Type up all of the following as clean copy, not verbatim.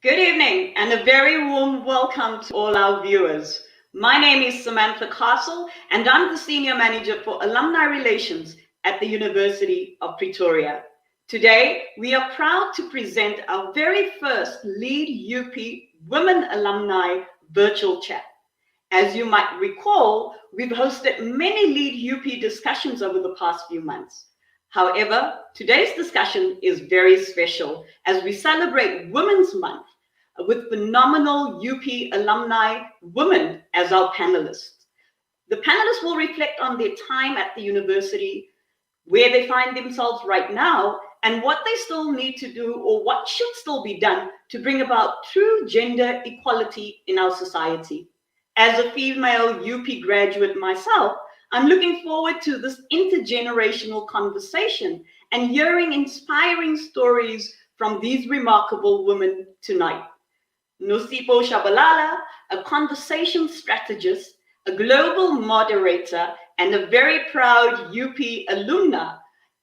Good evening and a very warm welcome to all our viewers. My name is Samantha Castle and I'm the Senior Manager for Alumni Relations at the University of Pretoria. Today, we are proud to present our very first Lead UP Women Alumni virtual chat. As you might recall, we've hosted many Lead UP discussions over the past few months. However, today's discussion is very special as we celebrate Women's Month with phenomenal UP alumni women as our panelists. The panelists will reflect on their time at the university, where they find themselves right now, and what they still need to do or what should still be done to bring about true gender equality in our society. As a female UP graduate myself, I'm looking forward to this intergenerational conversation and hearing inspiring stories from these remarkable women tonight. Nosipho Shabalala, a conversation strategist, a global moderator, and a very proud UP alumna,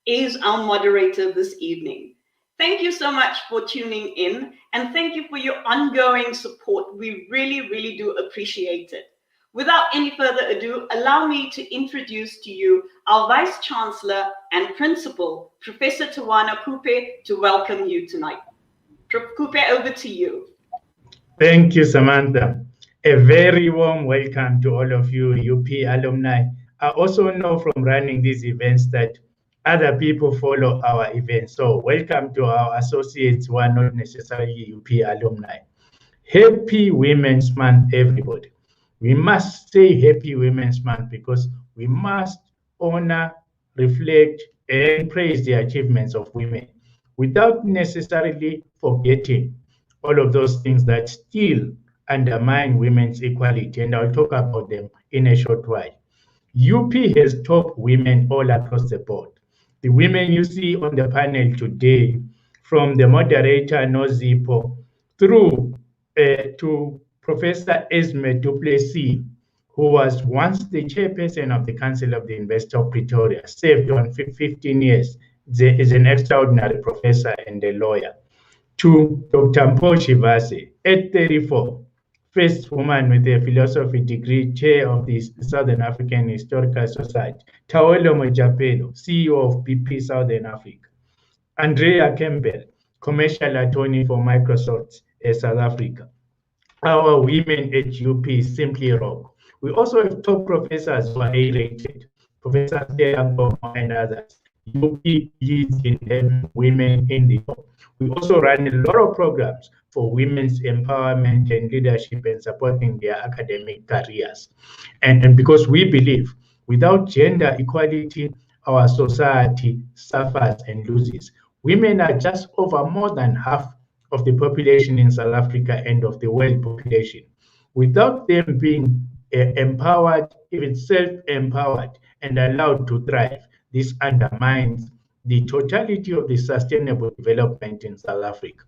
is our moderator this evening. Thank you so much for tuning in, and thank you for your ongoing support. We really do appreciate it. Without any further ado, allow me to introduce to you our Vice Chancellor and Principal, Professor Tawana Kupe, to welcome you tonight. Prof. Kupe, over to you. Thank you, Samantha. A very warm welcome to all of you UP alumni. I also know from running these events that other people follow our events. So welcome to our associates who are not necessarily UP alumni. Happy Women's Month, everybody. We must say Happy Women's Month because we must honor, reflect, and praise the achievements of women without necessarily forgetting all of those things that still undermine women's equality, and I'll talk about them in a short while. UP has top women all across the board. The women you see on the panel today, from the moderator Nosipho through to Professor Esme Duplessis, who was once the chairperson of the Council of the University of Pretoria, served on 15 years as an extraordinary professor and a lawyer, to Dr. Mpho Shivase, at 34, first woman with a philosophy degree, chair of the Southern African Historical Society, Thawelo Mojapelo, CEO of BP Southern Africa, Andrea Campbell, commercial attorney for Microsoft South Africa. Our women at UP simply rock. We also have top professors who are A-rated, Professor Seyangoma and others. UP leads in having women in the top. We also run a lot of programs for women's empowerment and leadership and supporting their academic careers. And because we believe without gender equality, our society suffers and loses. Women are just over more than half of the population in South Africa and of the world population. Without them being empowered, even self-empowered and allowed to thrive, this undermines the totality of the sustainable development in South Africa.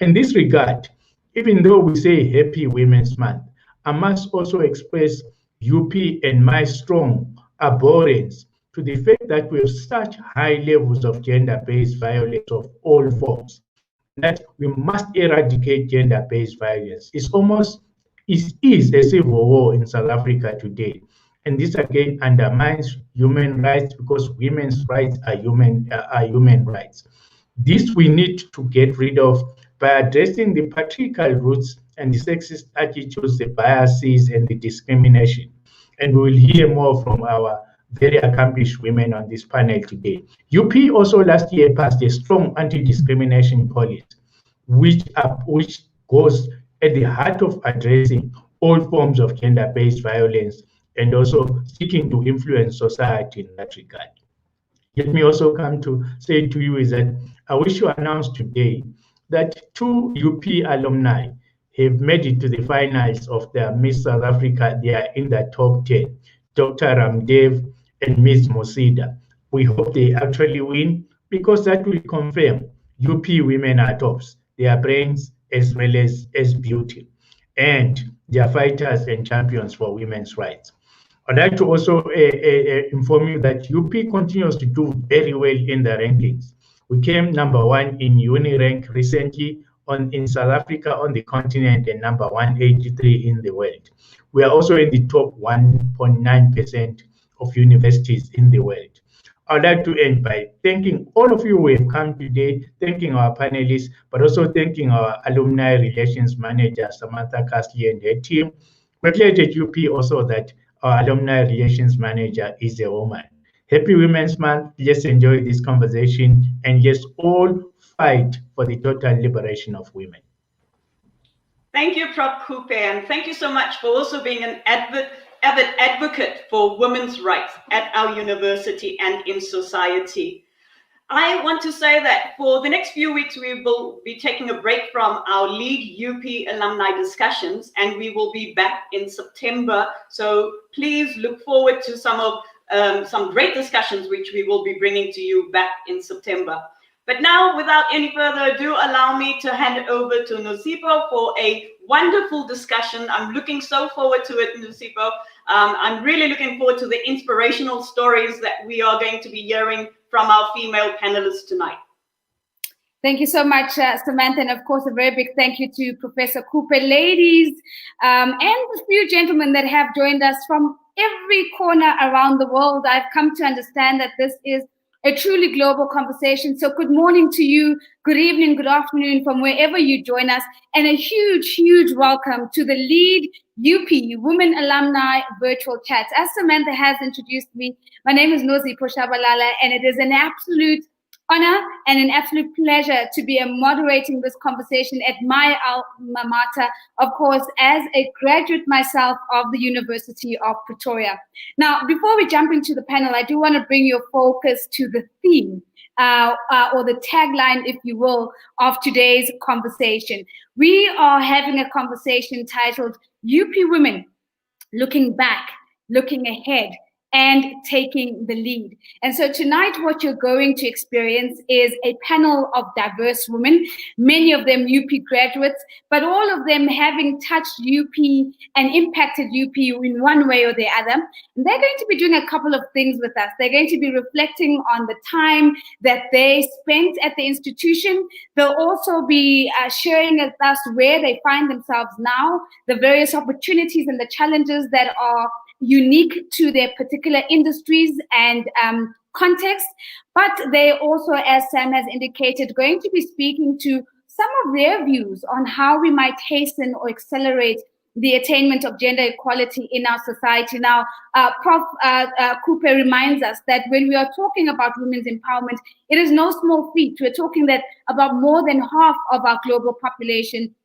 In this regard, even though we say Happy Women's Month, I must also express UP and my strong abhorrence to the fact that we have such high levels of gender-based violence of all forms, that we must eradicate gender-based violence. It is a civil war in South Africa today. And this again undermines human rights because women's rights are human rights. This we need to get rid of by addressing the patriarchal roots and the sexist attitudes, the biases, and the discrimination. And we will hear more from our very accomplished women on this panel today. UP also last year passed a strong anti-discrimination policy, which goes at the heart of addressing all forms of gender-based violence and also seeking to influence society in that regard. Let me also come to say to you is that I wish to announce today that 2 UP alumni have made it to the finals of the Miss South Africa. They are in the top 10, Dr. Ramdev and Miss Mosida. We hope they actually win because that will confirm UP women are tops, their brains as well as beauty, and they are fighters and champions for women's rights. I'd like to also inform you that UP continues to do very well in the rankings. We came number 1 in UniRank recently in South Africa, on the continent, and number 183 in the world. We are also in the top 1.9% of universities in the world. I'd like to end by thanking all of you who have come today, thanking our panelists, but also thanking our alumni relations manager, Samantha Castley, and her team. We're glad at UP also that our alumni relations manager is a woman. Happy Women's Month. Let's enjoy this conversation, and let's all fight for the total liberation of women. Thank you, Prof. Coupe, and thank you so much for also being an avid advocate for women's rights at our university and in society. I want to say that for the next few weeks, we will be taking a break from our lead UP alumni discussions, and we will be back in September. So please look forward to some great discussions which we will be bringing to you back in September. But now, without any further ado, allow me to hand it over to Nosipho for a wonderful discussion. I'm looking so forward to it, Nosipho. I'm really looking forward to the inspirational stories that we are going to be hearing from our female panelists tonight. Thank you so much, Samantha, and of course, a very big thank you to Professor Coupe, ladies, and the few gentlemen that have joined us from every corner around the world. I've come to understand that this is a truly global conversation. So good morning to you, good evening, good afternoon from wherever you join us, and a huge, huge welcome to the lead UP Women Alumni Virtual Chat. As Samantha has introduced me, my name is Nosipho Shabalala, and it is an absolute honor and an absolute pleasure to be moderating this conversation at my alma mater, of course, as a graduate myself of the University of Pretoria. Now, before we jump into the panel, I do want to bring your focus to the theme, or the tagline, if you will, of today's conversation. We are having a conversation titled UP Women, Looking Back, Looking Ahead, and Taking the Lead. And so tonight, what you're going to experience is a panel of diverse women, many of them UP graduates, but all of them having touched UP and impacted UP in one way or the other. And they're going to be doing a couple of things with us. They're going to be reflecting on the time that they spent at the institution. They'll also be sharing with us where they find themselves now, the various opportunities and the challenges that are unique to their particular industries and context, but they also, as Sam has indicated, going to be speaking to some of their views on how we might hasten or accelerate the attainment of gender equality in our society. Now, Prof. Coupe reminds us that when we are talking about women's empowerment, it is no small feat. We're talking that about more than half of our global population.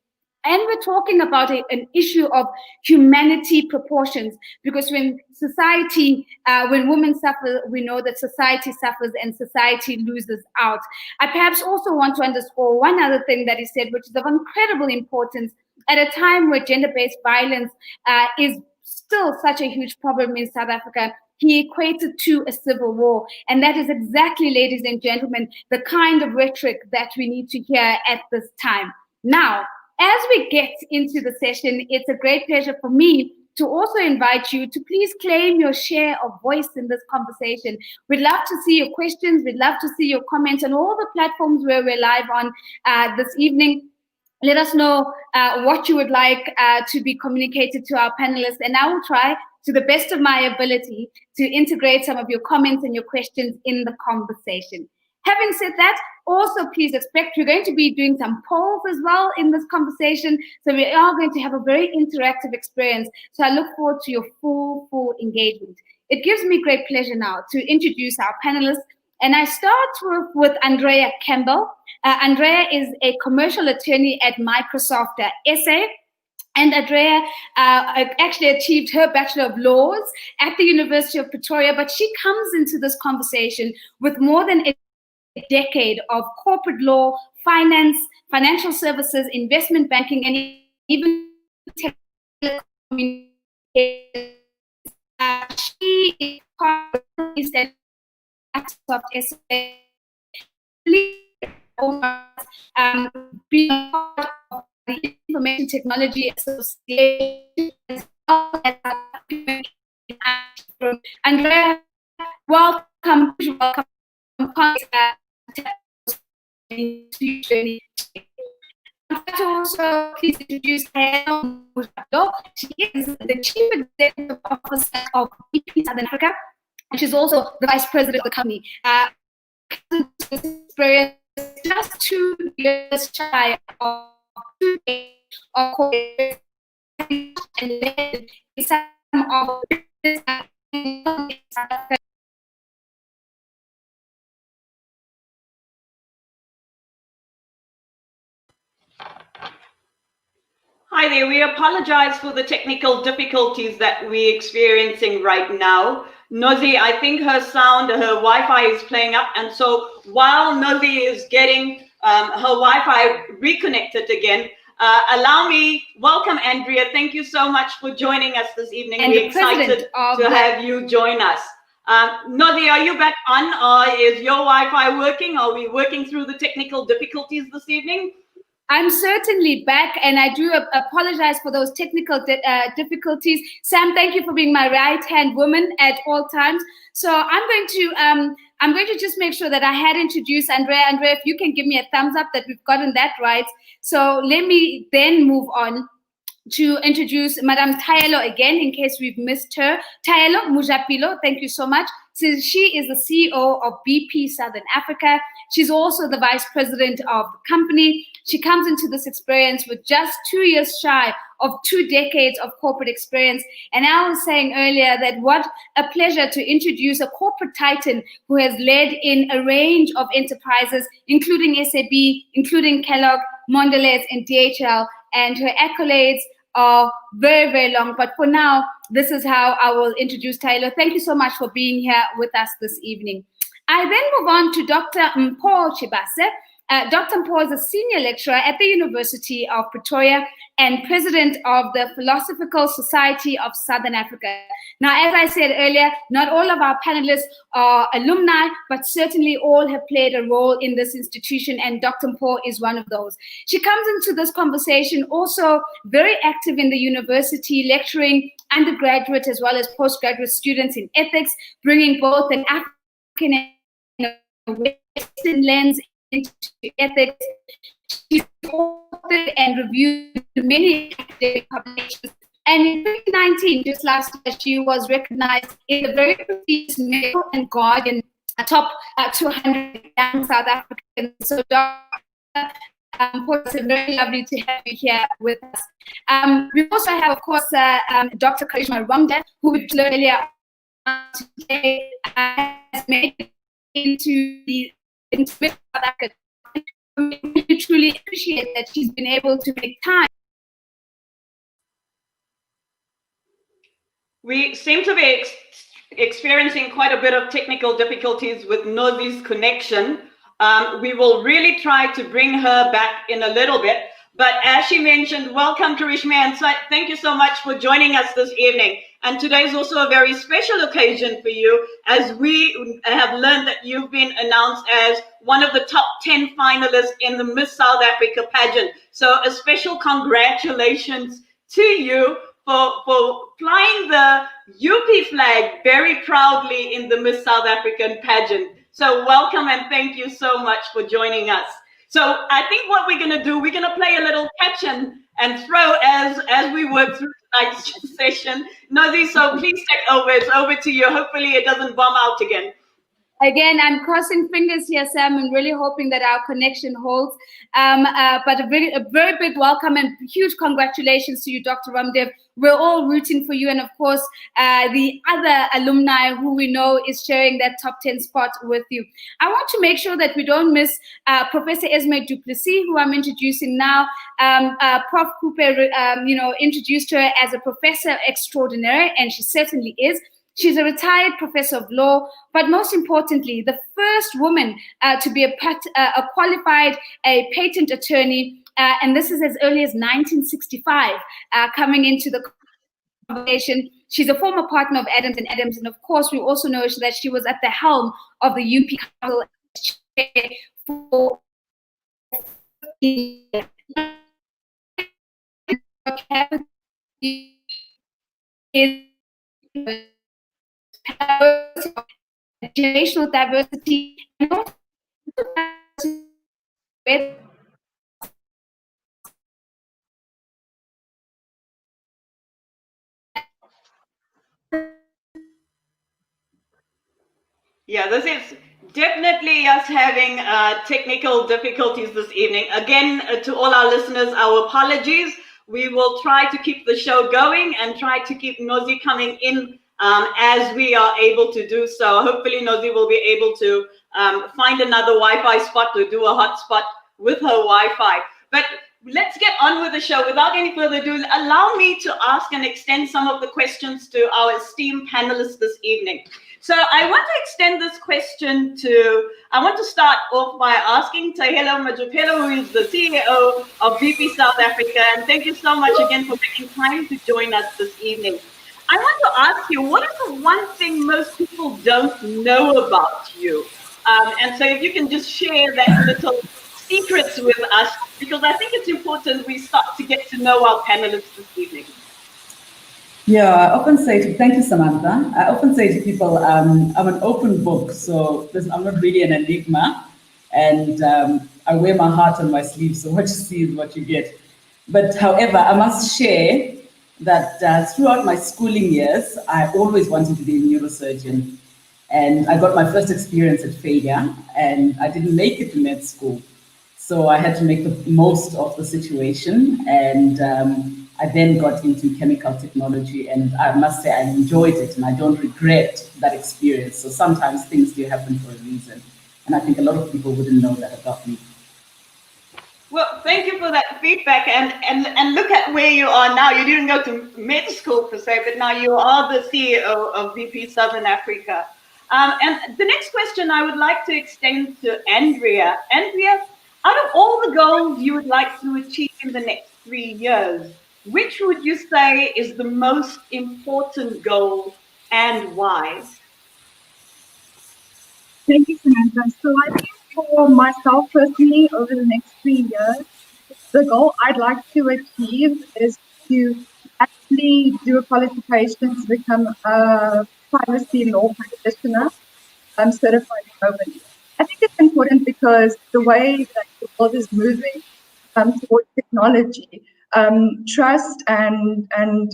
And we're talking about an issue of humanity proportions, because when society, when women suffer, we know that society suffers and society loses out. I perhaps also want to underscore one other thing that he said, which is of incredible importance at a time where gender-based violence is still such a huge problem in South Africa. He equated to a civil war. And that is exactly, ladies and gentlemen, the kind of rhetoric that we need to hear at this time. Now, as we get into the session, it's a great pleasure for me to also invite you to please claim your share of voice in this conversation. We'd love to see your questions. We'd love to see your comments on all the platforms where we're live on this evening. Let us know what you would like to be communicated to our panelists, and I will try to the best of my ability to integrate some of your comments and your questions in the conversation. Having said that, also please expect we're going to be doing some polls as well in this conversation. So we are going to have a very interactive experience. So I look forward to your full engagement. It gives me great pleasure now to introduce our panelists. And I start with Andrea Campbell. Andrea is a commercial attorney at Microsoft SA. And Andrea actually achieved her Bachelor of Laws at the University of Pretoria, but she comes into this conversation with more than a decade of corporate law, finance, financial services, investment banking, and even telecommunications. She is part of Microsoft SA, being part of the Information Technology Association, as well as Andrea, welcome. to also please introduce Andrea Campbell. She is the Chief Executive Officer of UP Southern Africa, and she's also the Vice President of the company. Just 2 years shy of 2 days of corporate and led some of this. Hi there, we apologize for the technical difficulties that we're experiencing right now. Nozi, I think her sound, her Wi-Fi is playing up, and so while Nozi is getting her Wi-Fi reconnected again, allow me, welcome Andrea, thank you so much for joining us this evening. And we're excited to have you join us. Nozi, are you back on, or is your Wi-Fi working? Are we working through the technical difficulties this evening? I'm certainly back, and I do apologize for those technical difficulties. Sam, thank you for being my right-hand woman at all times. So I'm going to just make sure that I had introduced Andrea. Andrea, if you can give me a thumbs up that we've gotten that right. So let me then move on to introduce Madame Taelo again, in case we've missed her. Taelo Mujapilo, thank you so much. So she is the CEO of BP Southern Africa. She's also the Vice President of the company. She comes into this experience with just 2 years shy of 2 decades of corporate experience. And I was saying earlier that what a pleasure to introduce a corporate titan who has led in a range of enterprises, including SAB, including Kellogg, Mondelez, and DHL, and her accolades are very, very long. But for now, this is how I will introduce Taelo. Thank you so much for being here with us this evening. I then move on to Dr. Mpho Chibase. Dr. Mpho is a senior lecturer at the University of Pretoria and president of the Philosophical Society of Southern Africa. Now, as I said earlier, not all of our panelists are alumni, but certainly all have played a role in this institution, and Dr. Mpho is one of those. She comes into this conversation also very active in the university, lecturing undergraduate as well as postgraduate students in ethics, bringing both an African and a Western lens into ethics. She's authored and reviewed many academic publications. And in 2019, just last year, she was recognized in the very prestigious Mail and Guardian top 200 young South Africans. So, Dr. It's very lovely to have you here with us. We also have, of course, Dr. Karishma Ramda, who we learned earlier today, has made it into South Africa. We truly appreciate that she's been able to make time. We seem to be experiencing quite a bit of technical difficulties with Nozi's connection. We will really try to bring her back in a little bit. But as she mentioned, welcome Karishma, and thank you so much for joining us this evening. And today is also a very special occasion for you, as we have learned that you've been announced as one of the top 10 finalists in the Miss South Africa pageant. So a special congratulations to you for flying the UP flag very proudly in the Miss South African pageant. So welcome and thank you so much for joining us. So I think what we're going to do, we're going to play a little catch and throw as we work through tonight's session. Nozi, so please take over. It's over to you. Hopefully it doesn't bomb out again. Again, I'm crossing fingers here, Sam, and really hoping that our connection holds. But a very big welcome and huge congratulations to you, Dr. Ramdev. We're all rooting for you, and of course, the other alumni who we know is sharing that top 10 spot with you. I want to make sure that we don't miss Professor Esme Duplessis, who I'm introducing now. Prof. Cooper, introduced her as a professor extraordinaire, and she certainly is. She's a retired professor of law, but most importantly, the first woman to be a qualified patent attorney, and this is as early as 1965, coming into the conversation. She's a former partner of Adams & Adams, and of course, we also know that she was at the helm of the UP Council for 15 years. Generational diversity, and also Yeah, this is definitely us having technical difficulties this evening. Again, to all our listeners, our apologies. We will try to keep the show going and try to keep Nozi coming in as we are able to do so. Hopefully, Nozi will be able to find another Wi-Fi spot to do a hotspot with her Wi-Fi. But let's get on with the show. Without any further ado, allow me to ask and extend some of the questions to our esteemed panelists this evening. So I want to extend this question I want to start off by asking Tahelo Majupelo, who is the CEO of VP South Africa, and thank you so much again for making time to join us this evening. I want to ask you, what is the one thing most people don't know about you? And so if you can just share that little secrets with us, because I think it's important we start to get to know our panelists this evening. Yeah, I often say to, thank you, Samantha. I often say to people, I'm an open book, so I'm not really an enigma, and I wear my heart on my sleeve, so what you see is what you get. But however, I must share that throughout my schooling years, I always wanted to be a neurosurgeon, and I got my first experience at failure, and I didn't make it to med school. So I had to make the most of the situation, and I then got into chemical technology, and I must say I enjoyed it, and I don't regret that experience. So sometimes things do happen for a reason, and I think a lot of people wouldn't know that about me. Well, thank you for that feedback, and look at where you are now. You didn't go to med school per se, but now you are the CEO of VP Southern Africa. And the next question I would like to extend to Andrea. Andrea, out of all the goals you would like to achieve in the next 3 years, which would you say is the most important goal and why? Thank you, Samantha. So I think for myself personally, over the next 3 years, the goal I'd like to achieve is to actually do a qualification to become a privacy law practitioner. I'm certified globally. I think it's important because the way that the world is moving towards technology, trust and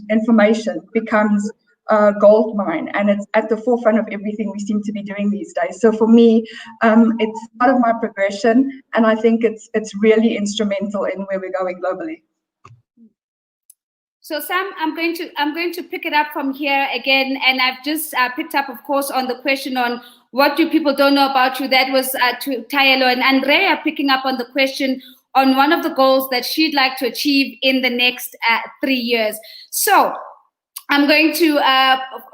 information becomes a gold mine, and it's at the forefront of everything we seem to be doing these days. So for me, it's part of my progression, and I think it's really instrumental in where we're going globally. So Sam, I'm going to pick it up from here again, and I've just picked up, of course, on the question on what do people don't know about you. That was to Tahelo, and Andrea picking up on the question on one of the goals that she'd like to achieve in the next 3 years. So I'm going to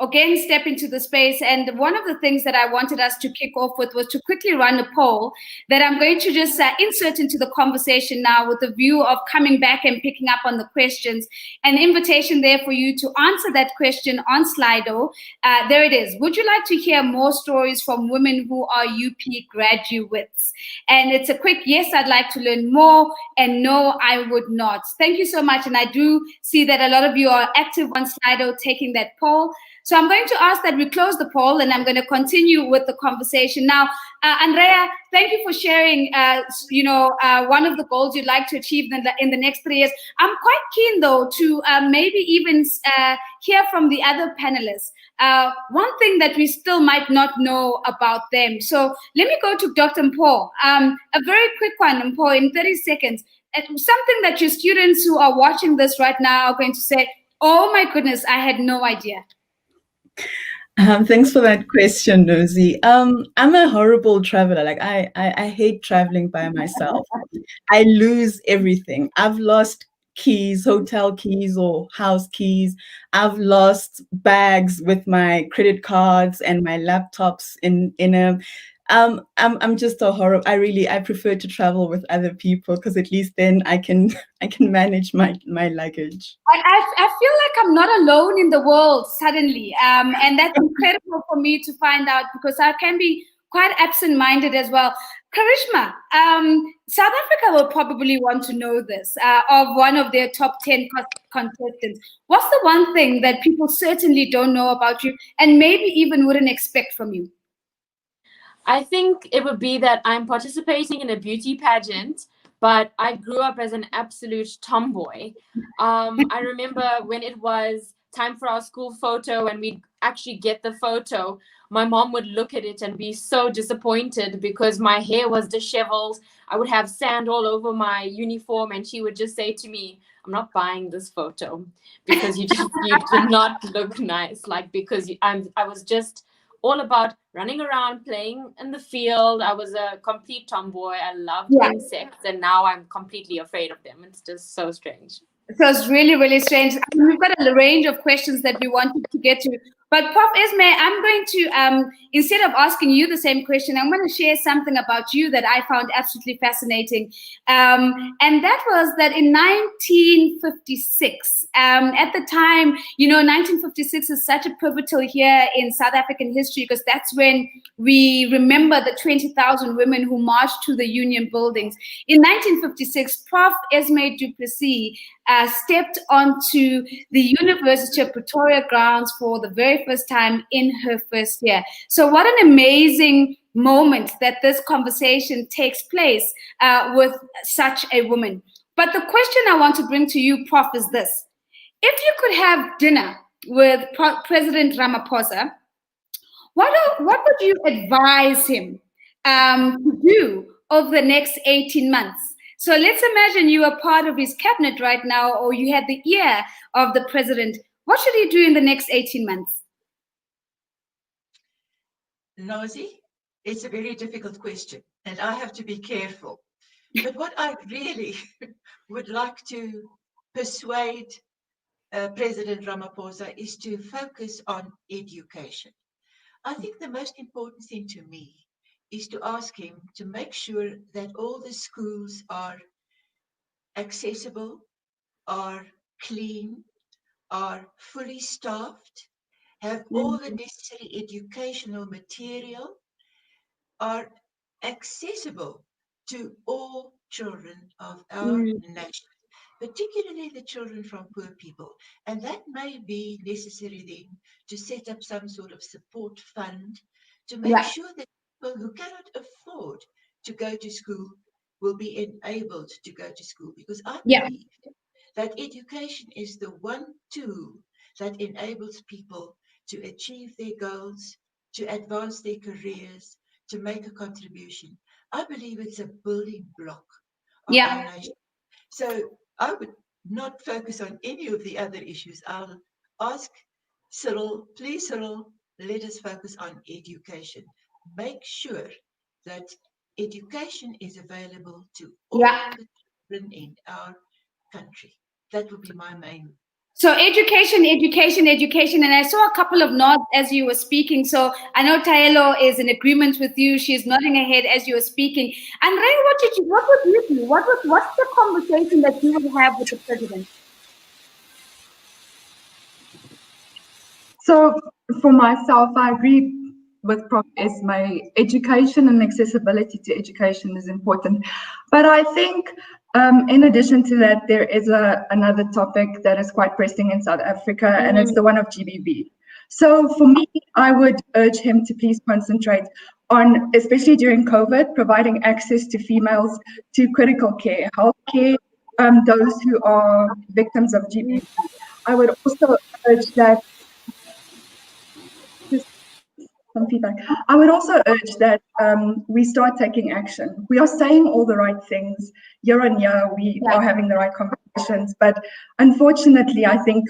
again step into the space, and one of the things that I wanted us to kick off with was to quickly run a poll that I'm going to just insert into the conversation now, with the view of coming back and picking up on the questions. An invitation there for you to answer that question on Slido. There it is. Would you like to hear more stories from women who are UP graduates? And it's a quick yes, I'd like to learn more, and no, I would not. Thank you so much. And I do see that a lot of you are active on Slido taking that poll. So I'm going to ask that we close the poll, and I'm going to continue with the conversation. Now, Andrea, thank you for sharing, one of the goals you'd like to achieve in the next 3 years. I'm quite keen, though, to maybe even hear from the other panelists. One thing that we still might not know about them. So let me go to Dr. Mpho. A very quick one, Mpho, in 30 seconds. Something that your students who are watching this right now are going to say, oh my goodness, I had no idea. Thanks for that question, Nosy. I'm a horrible traveler. Like I hate traveling by myself. I lose everything. I've lost keys, hotel keys or house keys. I've lost bags with my credit cards and my laptops in a. I'm just a horror. I prefer to travel with other people, because at least then I can manage my luggage. I feel like I'm not alone in the world suddenly, and that's incredible for me to find out, because I can be quite absent-minded as well. Karishma, South Africa will probably want to know this of one of their top 10 contestants. What's the one thing that people certainly don't know about you, and maybe even wouldn't expect from you? I think it would be that I'm participating in a beauty pageant, but I grew up as an absolute tomboy. I remember when it was time for our school photo and we'd actually get the photo, my mom would look at it and be so disappointed because my hair was disheveled. I would have sand all over my uniform, and she would just say to me, I'm not buying this photo because you did not look nice. Like, because I was just all about running around, playing in the field. I was a complete tomboy. I loved insects, and now I'm completely afraid of them. It's just so strange. So it's really, really strange. I mean, we've got a range of questions that we wanted to get to. But Prof. Esme, I'm going to, instead of asking you the same question, I'm going to share something about you that I found absolutely fascinating. And that was that in 1956, at the time, 1956 is such a pivotal year in South African history because that's when we remember the 20,000 women who marched to the Union buildings. In 1956, Prof. Esme du Plessis stepped onto the University of Pretoria grounds for the very first time in her first year. So what an amazing moment that this conversation takes place with such a woman. But the question I want to bring to you, Prof, is this. If you could have dinner with President Ramaphosa, what would you advise him to do over the next 18 months? So let's imagine you are part of his cabinet right now, or you had the ear of the president. What should he do in the next 18 months? Nosy, it's a very difficult question, and I have to be careful. But what I really would like to persuade President Ramaphosa is to focus on education. I think the most important thing to me is to ask him to make sure that all the schools are accessible, are clean, are fully staffed, have all the necessary educational material, are accessible to all children of our nation, particularly the children from poor people. And that may be necessary then to set up some sort of support fund to make sure that people who cannot afford to go to school will be enabled to go to school, because I believe that education is the one tool that enables people to achieve their goals, to advance their careers, to make a contribution. I believe it's a building block of our nation. So I would not focus on any of the other issues. I'll ask Cyril, please, Cyril, let us focus on education. Make sure that education is available to all the children in our country. That would be my main. So education, and I saw a couple of nods as you were speaking. So I know Taelo is in agreement with you. She's nodding her head as you were speaking. Andrea, what would you do? What's the conversation that you would have with the president? So for myself, I agree with Prof. Esme. Education and accessibility to education is important. But I think in addition to that, there is another topic that is quite pressing in South Africa, and it's the one of GBV. So for me, I would urge him to please concentrate on, especially during COVID, providing access to females to critical care, healthcare, those who are victims of GBV. I would also urge that some feedback. I would also urge that we start taking action. We are saying all the right things. Year on year, we are having the right conversations, but unfortunately, I think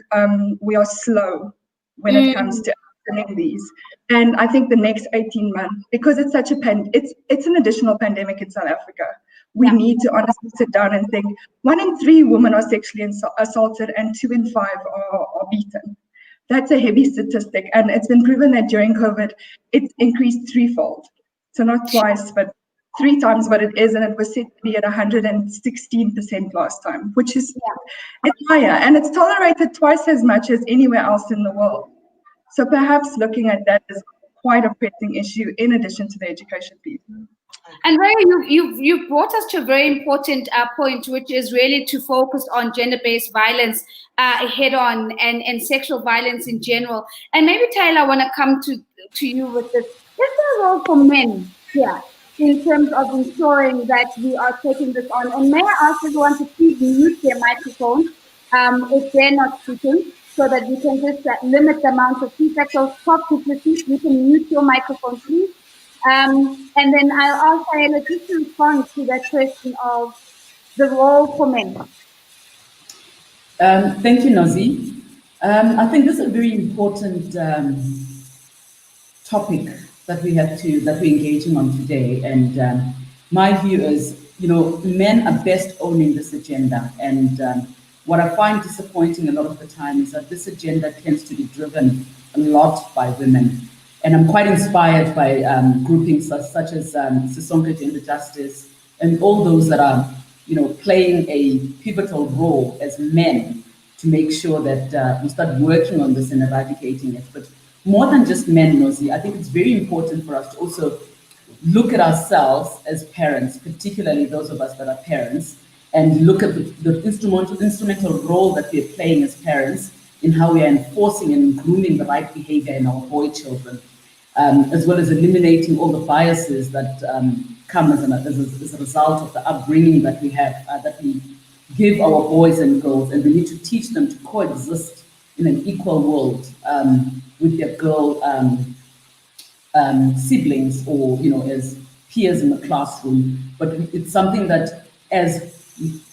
we are slow when it comes to actioning these. And I think the next 18 months, because it's such a it's an additional pandemic in South Africa. We need to honestly sit down and think, 1 in 3 women are sexually assaulted and 2 in 5 are beaten. That's a heavy statistic, and it's been proven that during COVID, it's increased 3-fold. So not twice, but 3 times what it is, and it was said to be at 116% last time, which is it's higher, and it's tolerated twice as much as anywhere else in the world. So perhaps looking at that is quite a pressing issue in addition to the education piece. Andrea, you've brought us to a very important point, which is really to focus on gender-based violence head on and sexual violence in general. And maybe, Taelo, I want to come to you with this. Is there a role for men here in terms of ensuring that we are taking this on? And may I ask everyone to please mute their microphone if they're not speaking, so that we can just limit the amount of feedback. So stop to proceed. You can mute your microphone, please. And then I'll ask Ayala just to respond to that question of the role for men. Thank you, Nozi. I think this is a very important topic that we're engaging on today. And my view is, men are best owning this agenda. And what I find disappointing a lot of the time is that this agenda tends to be driven a lot by women. And I'm quite inspired by groupings such as Sisonke Gender Justice and all those that are, playing a pivotal role as men to make sure that we start working on this and eradicating it. But more than just men, Nozi, I think it's very important for us to also look at ourselves as parents, particularly those of us that are parents, and look at the instrumental role that we are playing as parents in how we are enforcing and grooming the right behavior in our boy children, as well as eliminating all the biases that come as a result of the upbringing that we have, that we give our boys and girls, and we need to teach them to coexist in an equal world with their girl siblings or, as peers in the classroom. But it's something that as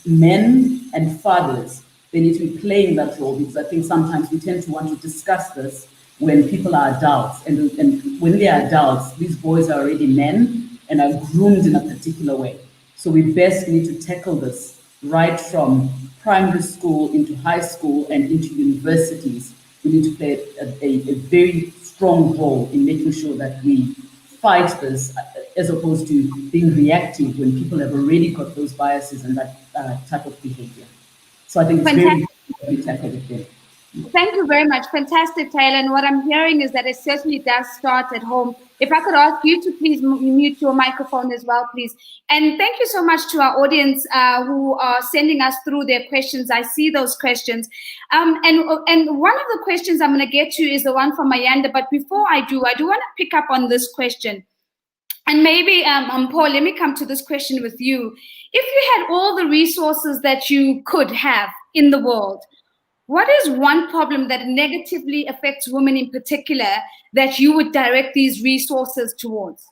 men and fathers, they need to be playing that role, because I think sometimes we tend to want to discuss this when people are adults. And when they are adults, these boys are already men and are groomed in a particular way. So we best need to tackle this right from primary school into high school and into universities. We need to play a very strong role in making sure that we fight this, as opposed to being reactive when people have already got those biases and that type of behavior. So I think it's very important that we tackle it there. Thank you very much. Fantastic, Taylor. And what I'm hearing is that it certainly does start at home. If I could ask you to please mute your microphone as well, please. And thank you so much to our audience who are sending us through their questions. I see those questions. And one of the questions I'm going to get to is the one from Mayanda. But before I do want to pick up on this question. And maybe, Paul, let me come to this question with you. If you had all the resources that you could have in the world, what is one problem that negatively affects women in particular that you would direct these resources towards?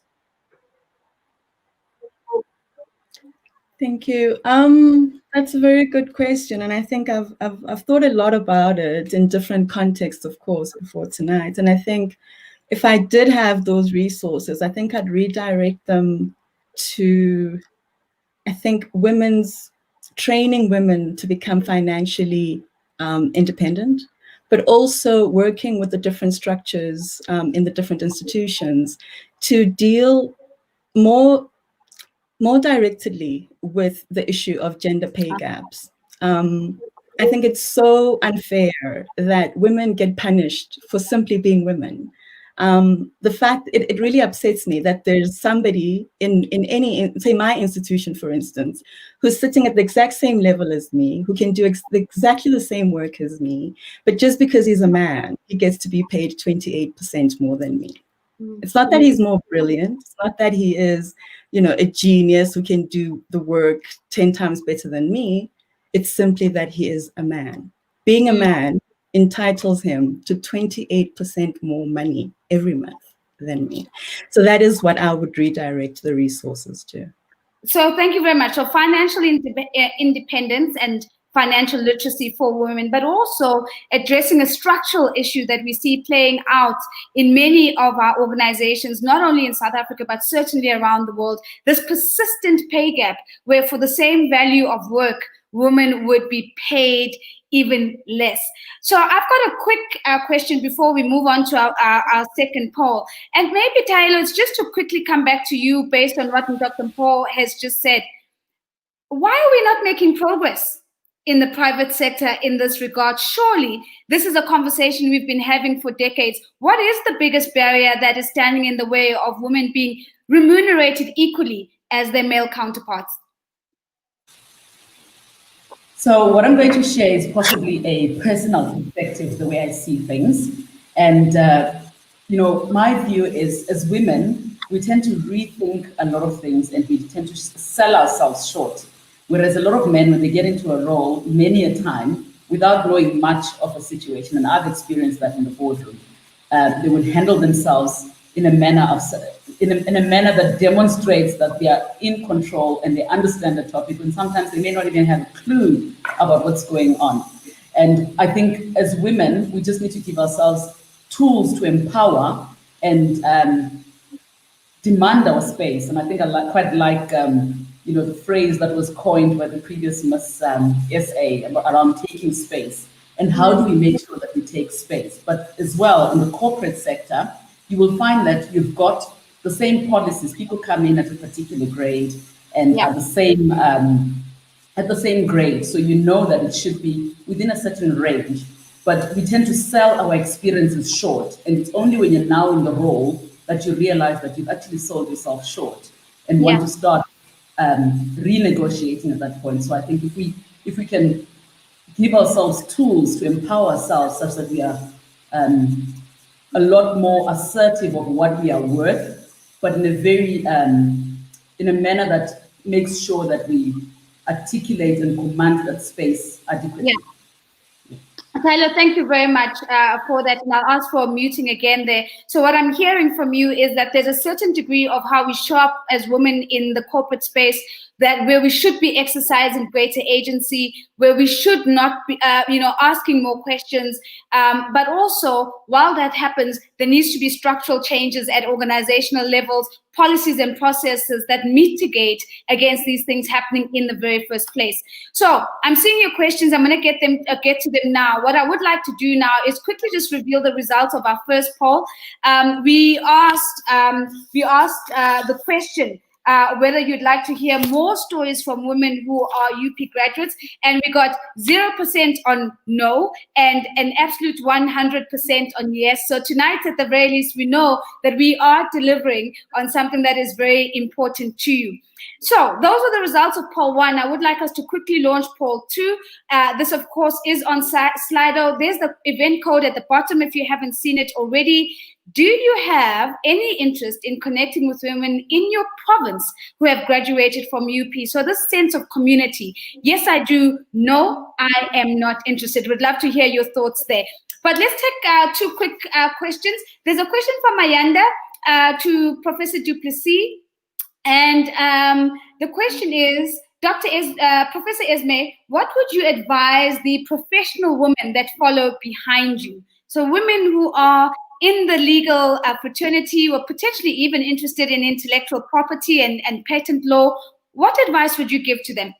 Thank you. That's a very good question, and I think I've thought a lot about it in different contexts, of course, before tonight. And I think if I did have those resources, I think I'd redirect them to, I think, training women to become financially independent, but also working with the different structures in the different institutions to deal more directly with the issue of gender pay gaps. I think it's so unfair that women get punished for simply being women. The fact, it really upsets me that there's somebody in say my institution, for instance, who's sitting at the exact same level as me, who can do exactly the same work as me, but just because he's a man, he gets to be paid 28% more than me. It's not that he's more brilliant. It's not that he is, a genius who can do the work 10 times better than me. It's simply that he is a man. Being a man entitles him to 28% more money every month than me. So that is what I would redirect the resources to. So thank you very much. So financial independence and financial literacy for women, but also addressing a structural issue that we see playing out in many of our organizations, not only in South Africa, but certainly around the world, this persistent pay gap where for the same value of work, women would be paid even less. So I've got a quick question before we move on to our second poll. And maybe, Tyler, it's just to quickly come back to you based on what Dr. Paul has just said. Why are we not making progress in the private sector in this regard? Surely this is a conversation we've been having for decades. What is the biggest barrier that is standing in the way of women being remunerated equally as their male counterparts? So what I'm going to share is possibly a personal perspective, the way I see things. And, my view is, as women, we tend to rethink a lot of things and we tend to sell ourselves short. Whereas a lot of men, when they get into a role, many a time, without knowing much of a situation, and I've experienced that in the boardroom, they would handle themselves in a manner that demonstrates that they are in control and they understand the topic, and sometimes they may not even have a clue about what's going on. And I think as women, we just need to give ourselves tools to empower and demand our space. And I think I quite like the phrase that was coined by the previous Miss SA around taking space. And how do we make sure that we take space? But as well, in the corporate sector, you will find that you've got the same policies. People come in at a particular grade and at the same grade. So you know that it should be within a certain range. But we tend to sell our experiences short. And it's only when you're now in the role that you realize that you've actually sold yourself short and want to start renegotiating at that point. So I think if we can give ourselves tools to empower ourselves such that we are a lot more assertive of what we are worth, but in a very in a manner that makes sure that we articulate and command that space adequately. Yeah. Tyler, thank you very much for that. And I'll ask for muting again there. So what I'm hearing from you is that there's a certain degree of how we show up as women in the corporate space, that where we should be exercising greater agency, where we should not be, asking more questions. But also, while that happens, there needs to be structural changes at organizational levels, policies and processes that mitigate against these things happening in the very first place. So I'm seeing your questions. I'm going to get to them now. What I would like to do now is quickly just reveal the results of our first poll. We asked the question, whether you'd like to hear more stories from women who are UP graduates, and we got 0% on no and an absolute 100% on yes. So tonight, at the very least, we know that we are delivering on something that is very important to you. So those are the results of poll 1. I would like us to quickly launch poll 2. This, of course, is on Slido. There's the event code at the bottom if you haven't seen it already. Do you have any interest in connecting with women in your province who have graduated from UP? So this sense of community. Yes, I do. No, I am not interested. Would love to hear your thoughts there. But let's take 2 quick questions. There's a question from Mayanda to Professor Du Plessis. And the question is, Professor Esme, what would you advise the professional women that follow behind you? So women who are in the legal fraternity or potentially even interested in intellectual property and patent law, what advice would you give to them?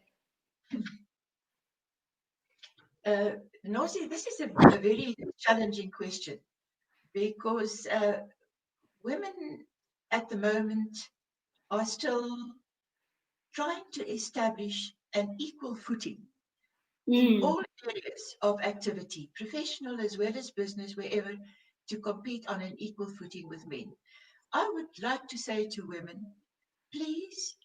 Nosi, this is a very challenging question, because women at the moment are still trying to establish an equal footing in all areas of activity, professional as well as business, wherever, to compete on an equal footing with men. I would like to say to women, please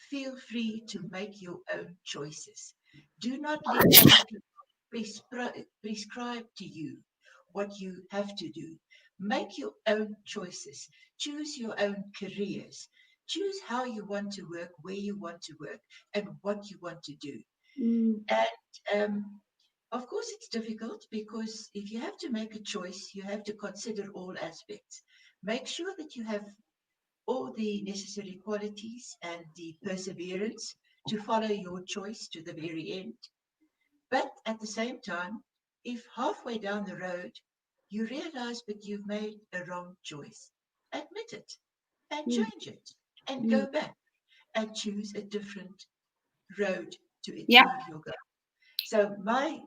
feel free to make your own choices. Do not let other people prescribe to you what you have to do. Make your own choices. Choose your own careers. Choose how you want to work, where you want to work, and what you want to do. And of course, it's difficult, because if you have to make a choice, you have to consider all aspects. Make sure that you have all the necessary qualities and the perseverance to follow your choice to the very end. But at the same time, if halfway down the road you realize that you've made a wrong choice, admit it and change it and go back and choose a different road to achieve your goal. So my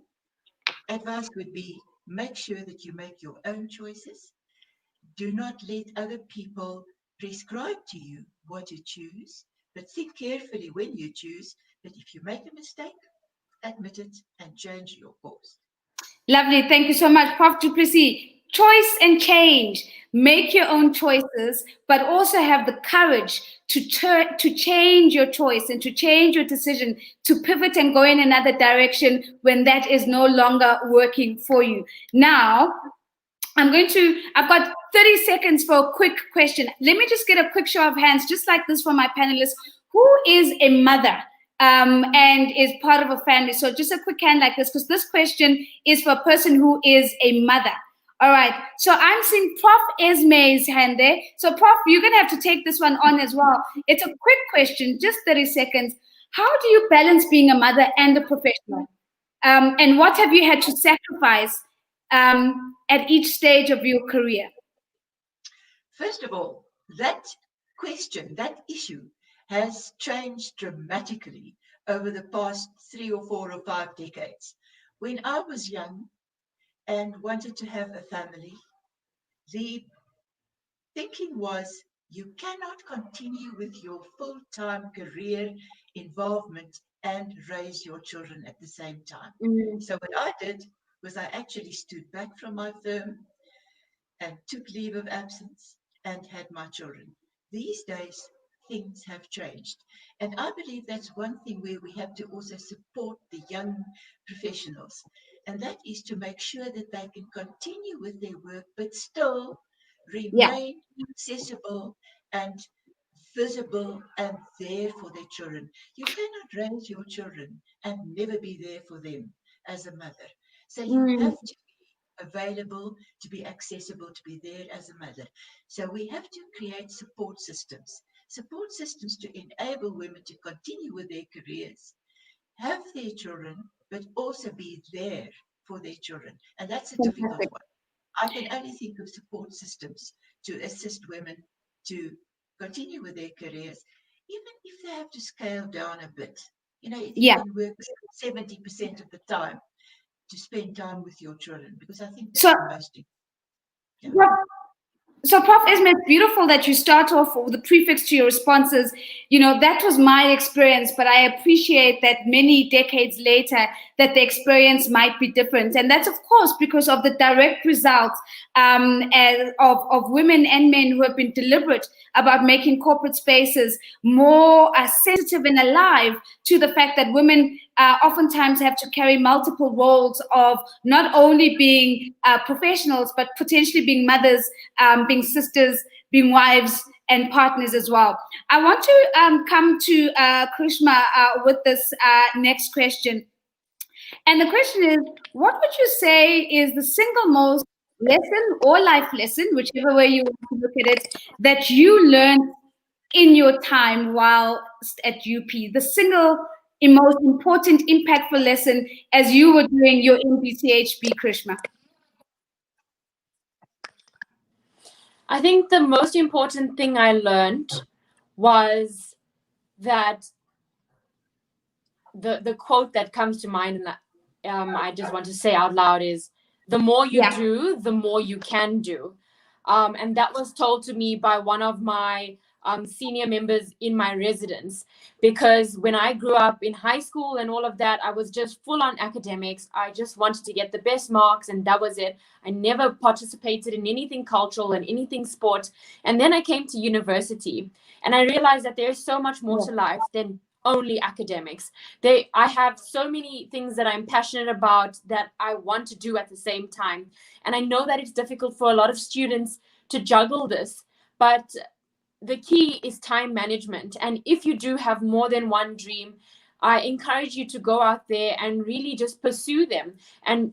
advice would be, make sure that you make your own choices. Do not let other people prescribe to you what to choose, but think carefully when you choose that if you make a mistake, admit it and change your course. Lovely. Thank you so much, Prof. Du Plessis. Choice and change. Make your own choices, but also have the courage to change your choice and to change your decision, to pivot and go in another direction when that is no longer working for you. Now, I've got 30 seconds for a quick question. Let me just get a quick show of hands, just like this from my panelists. Who is a mother and is part of a family. So just a quick hand like this, because this question is for a person who is a mother. All right, so I'm seeing Prof. Esme's hand there. So Prof, you're gonna have to take this one on as well. It's a quick question, just 30 seconds. How do you balance being a mother and a professional? And what have you had to sacrifice at each stage of your career? First of all, that question, that issue has changed dramatically over the past 3 or 4 or 5 decades. When I was young and wanted to have a family, the thinking was you cannot continue with your full-time career involvement and raise your children at the same time. So what I did was I actually stood back from my firm and took leave of absence and had my children. These days, things have changed. And I believe that's one thing where we have to also support the young professionals. And that is to make sure that they can continue with their work, but still remain accessible and visible and there for their children. You cannot raise your children and never be there for them as a mother. So you have to available, to be accessible, to be there as a mother. So we have to create support systems to enable women to continue with their careers, have their children, but also be there for their children. And that's a difficult one. I can only think of support systems to assist women to continue with their careers, even if they have to scale down a bit. You know, if you can work 70% of the time, to spend time with your children, because I think that's the most important. So Prof. Esme, it's beautiful that you start off with the prefix to your responses. You know, that was my experience, but I appreciate that many decades later that the experience might be different. And that's, of course, because of the direct results of women and men who have been deliberate about making corporate spaces more sensitive and alive to the fact that women oftentimes have to carry multiple roles of not only being professionals, but potentially being mothers, being sisters, being wives, and partners as well. I want to come to Krishma with this next question. And the question is, what would you say is the single most lesson or life lesson, whichever way you want to look at it, that you learned in your time while at UP? The single most important, impactful lesson as you were doing your MPCHB, Krishma? I think the most important thing I learned was that the quote that comes to mind, and I just want to say out loud, is the more you do, the more you can do. And that was told to me by one of my senior members in my residence, because when I grew up in high school and all of that, I was just full on academics. I just wanted to get the best marks, and that was it. I never participated in anything cultural and anything sport. And then I came to university and I realized that there's so much more to life than only academics. I have so many things that I'm passionate about that I want to do at the same time. And I know that it's difficult for a lot of students to juggle this, but the key is time management. And if you do have more than one dream, I encourage you to go out there and really just pursue them and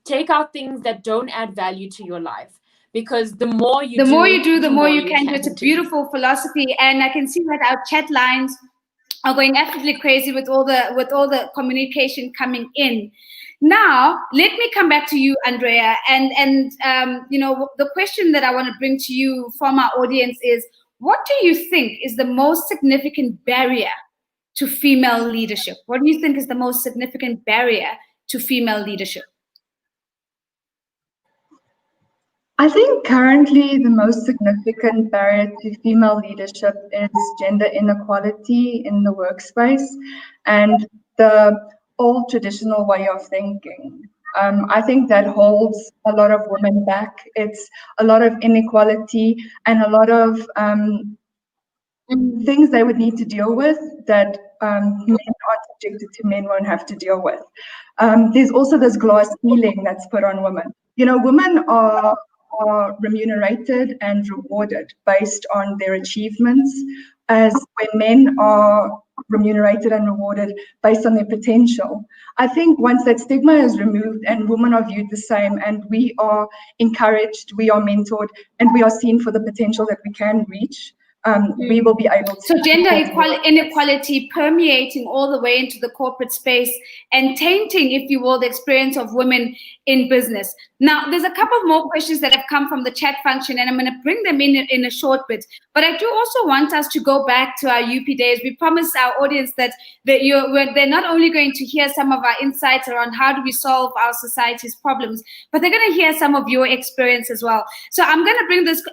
take out things that don't add value to your life. Because the more you do, the more you can do. It's a beautiful philosophy. And I can see that our chat lines are going absolutely crazy with all the communication coming in. Now, let me come back to you, Andrea. And you know, the question that I want to bring to you from our audience is, what do you think is the most significant barrier to female leadership? What do you think is the most significant barrier to female leadership? I think currently the most significant barrier to female leadership is gender inequality in the workspace and the old traditional way of thinking. I think that holds a lot of women back. It's a lot of inequality and a lot of things they would need to deal with that men are subjected to, men won't have to deal with. There's also this glass ceiling that's put on women. You know, women are remunerated and rewarded based on their achievements, as when men are remunerated and rewarded based on their potential. I think once that stigma is removed and women are viewed the same and we are encouraged, we are mentored, and we are seen for the potential that we can reach, we will be able to. So gender inequality permeating all the way into the corporate space and tainting, if you will, the experience of women in business. Now, there's a couple more questions that have come from the chat function, and I'm going to bring them in a short bit. But I do also want us to go back to our UP days. We promised our audience that they're not only going to hear some of our insights around how do we solve our society's problems, but they're going to hear some of your experience as well. So I'm going to bring this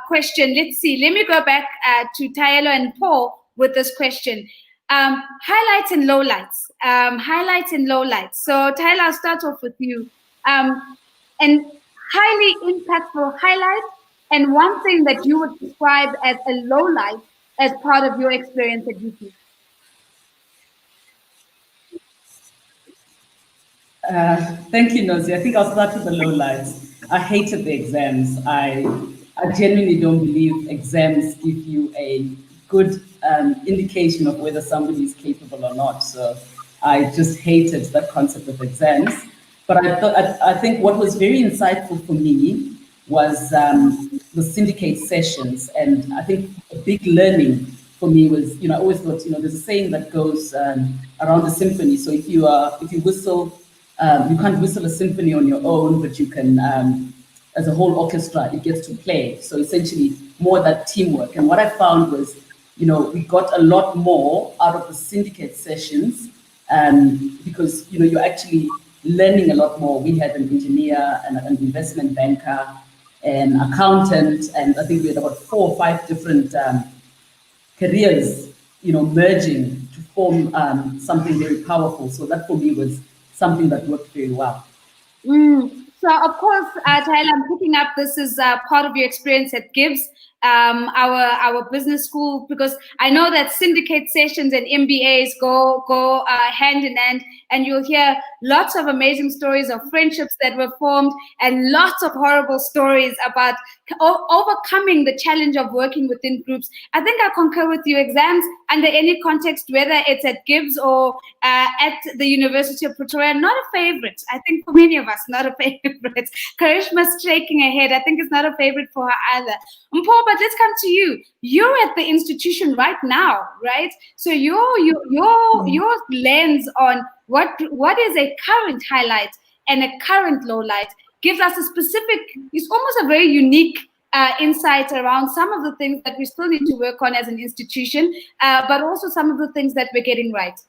question. Let's see. Let me go back to Taelo and Paul with this question. Highlights and lowlights. Highlights and lowlights. So Taelo, I'll start off with you. And highly impactful highlight, and one thing that you would describe as a lowlight as part of your experience at UP. Thank you, Nozi. I think I'll start with the lowlights. I hated the exams. I genuinely don't believe exams give you a good indication of whether somebody is capable or not. So I just hated that concept of exams. But I think what was very insightful for me was the syndicate sessions. And I think a big learning for me was, I always thought, there's a saying that goes around the symphony. So if you whistle, you can't whistle a symphony on your own, but you can, as a whole orchestra, it gets to play. So essentially more that teamwork. And what I found was, we got a lot more out of the syndicate sessions because, you're actually learning a lot more. We had an engineer and an investment banker, an accountant, and I think we had about 4 or 5 different careers, merging to form something very powerful. So that for me was something that worked very well. So of course, Taelo, I'm picking up this is part of your experience at Gibbs, our business school, because I know that syndicate sessions and MBAs go hand in hand, and you'll hear lots of amazing stories of friendships that were formed and lots of horrible stories about overcoming the challenge of working within groups. I think I concur with you. Exams under any context, whether it's at Gibbs or at the University of Pretoria, not a favorite. I think for many of us, not a favorite. Karishma's shaking her head. I think it's not a favorite for her either. Paul, but let's come to you. You're at the institution right now, right? So your lens on what is a current highlight and a current lowlight gives us a specific, it's almost a very unique insight around some of the things that we still need to work on as an institution, but also some of the things that we're getting right.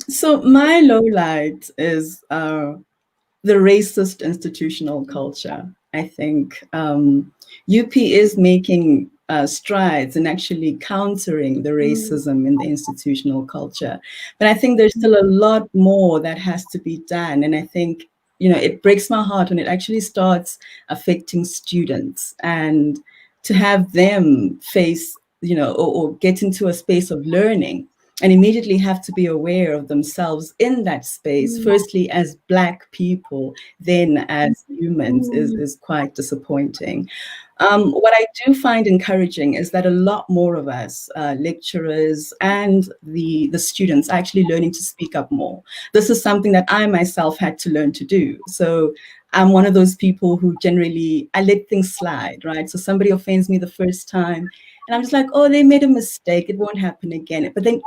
So my lowlight is the racist institutional culture. I think UP is making strides in actually countering the racism in the institutional culture. But I think there's still a lot more that has to be done. And I think, it breaks my heart when it actually starts affecting students, and to have them face, or get into a space of learning and immediately have to be aware of themselves in that space, firstly as Black people, then as humans, is quite disappointing. What I do find encouraging is that a lot more of us, lecturers and the students, are actually learning to speak up more. This is something that I myself had to learn to do. So I'm one of those people who generally, I let things slide, right? So somebody offends me the first time, and I'm just like, oh, they made a mistake, it won't happen again. But then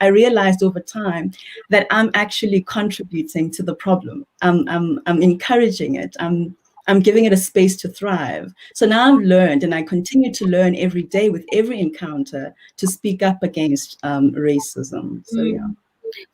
I realized over time that I'm actually contributing to the problem. I'm encouraging it. I'm giving it a space to thrive. So now I've learned, and I continue to learn every day with every encounter, to speak up against racism. So yeah.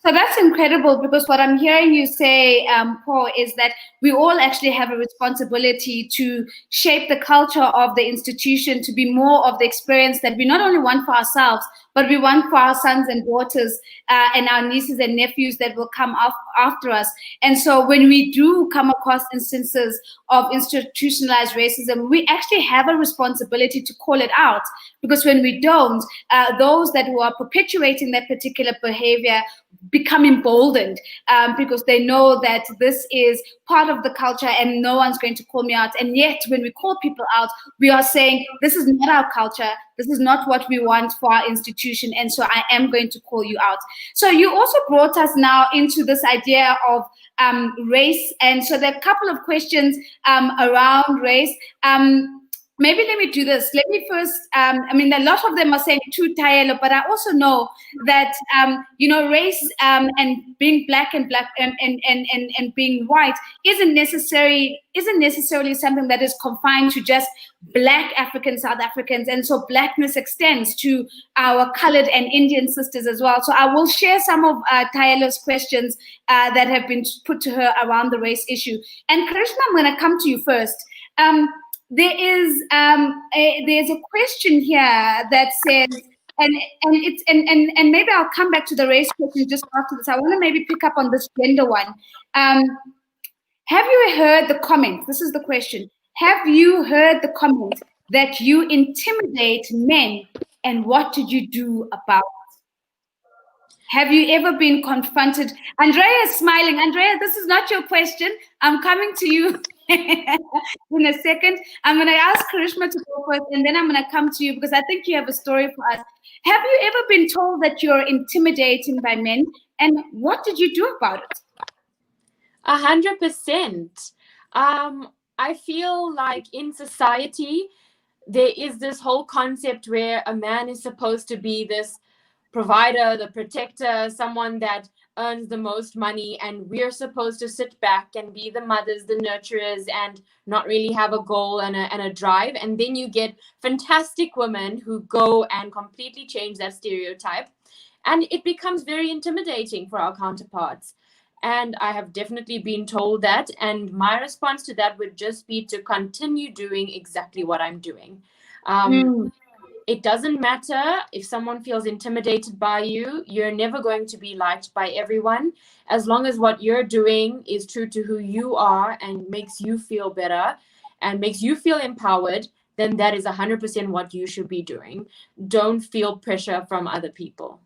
So that's incredible, because what I'm hearing you say, Paul, is that we all actually have a responsibility to shape the culture of the institution to be more of the experience that we not only want for ourselves, but we want for our sons and daughters and our nieces and nephews that will come after us. And so when we do come across instances of institutionalized racism, we actually have a responsibility to call it out, Because when we don't, those that who are perpetuating that particular behavior become emboldened, because they know that this is part of the culture and no one's going to call me out. And yet when we call people out, we are saying, this is not our culture, this is not what we want for our institution, and so I am going to call you out. So you also brought us now into this idea of race, and so there are a couple of questions around race. Maybe let me do this. Let me first, I mean, a lot of them are saying to Taelo, but I also know that, race and being black and being white isn't necessarily something that is confined to just Black African South Africans. And so blackness extends to our colored and Indian sisters as well. So I will share some of Taelo's questions that have been put to her around the race issue. And Karishma, I'm going to come to you first. There's a question here that says, and maybe I'll come back to the race question just after this. I want to maybe pick up on this gender one. Have you heard the comment? This is the question. Have you heard the comment that you intimidate men, and what did you do about it? Have you ever been confronted? Andrea is smiling. Andrea, this is not your question. I'm coming to you in a second. I'm going to ask Karishma to go first, and then I'm going to come to you because I think you have a story for us. Have you ever been told that you're intimidating by men, and what did you do about it? 100%. I feel like in society, there is this whole concept where a man is supposed to be this provider, the protector, someone that earns the most money, and we're supposed to sit back and be the mothers, the nurturers, and not really have a goal and a drive. And then you get fantastic women who go and completely change that stereotype, and it becomes very intimidating for our counterparts. And I have definitely been told that, and my response to that would just be to continue doing exactly what I'm doing. It doesn't matter if someone feels intimidated by you. You're never going to be liked by everyone. As long as what you're doing is true to who you are and makes you feel better and makes you feel empowered, then that is 100% what you should be doing. Don't feel pressure from other people.